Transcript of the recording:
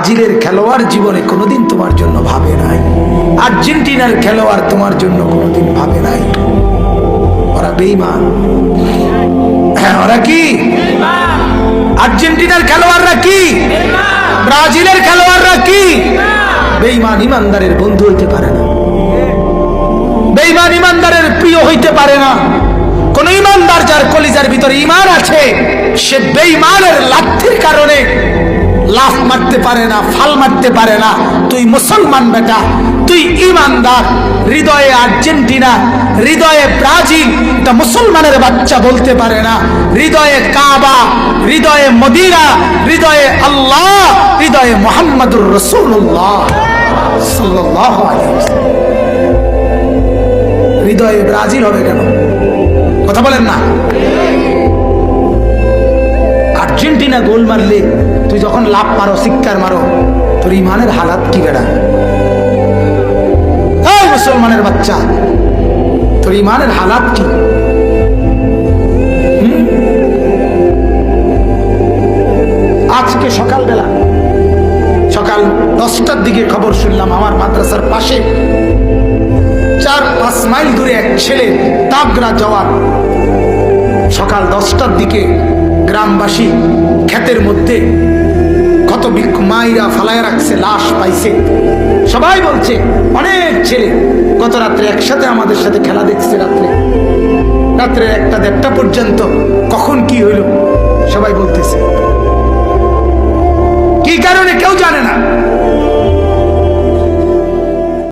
ব্রাজিলের খেলোয়াড় জীবনে কোনোদিন তোমার জন্য ভাবে নাই, আর্জেন্টিনার খেলোয়াড় তোমার জন্য কোনোদিন ভাবে নাই। ওরা বেঈমান। হ্যাঁ, ওরা কি? আর্জেন্টিনার খেলোয়াড়রা কি? ব্রাজিলের খেলোয়াড়রা কি? বেঈমান ইমানদারের বন্ধু হইতে পারে না, বেঈমান ইমানদারের প্রিয় হইতে পারে না। কোন ইমানদার যার কলিজার ভিতরে ঈমান আছে, সে বেঈমানের লাথির কারণে লাফ মারতে পারে না, ফাল মারতে পারে না। তুই মুসলমান বেটা, তুই ইমানদার। হৃদয়ে আর্জেন্টিনা, হৃদয়ে ব্রাজিল, তা মুসলমানের বাচ্চা বলতে পারে না। হৃদয়ে কাবা, হৃদয়ে মদিনা, হৃদয়ে আল্লাহ, হৃদয়ে মুহাম্মাদুর রাসূলুল্লাহ সাল্লাল্লাহু আলাইহি ওয়াসাল্লাম। হৃদয়ে ব্রাজিল হবে কেন? কথা বলেন না। আর্জেন্টিনা গোল মারলে তুই যখন লাভ মারো, চিৎকার মারো, তোর ইমানের হালাত কি বেড়া? এই মুসলমানের বাচ্চা, তোর ইমানের হালাত কি? আজকে সকালবেলা সকাল 10টার দিকে খবর শুনলাম, আমার মাদ্রাসার পাশে 4-5 মাইল দূরে এক ছেলে তাবরা জওয়ান, সকাল 10টার দিকে গ্রামবাসী ক্ষেতের মধ্যে কত মাইরা ফালায় রাখছে, লাশ পাইছে। সবাই বলছে অনেক ছেলে গত রাত্রে একসাথে আমাদের সাথে খেলা দেখছে, রাত্রে 1টা-1:30 পর্যন্ত। কখন কি হইল সবাই বলতেছে, কি কারণে কেউ জানে না।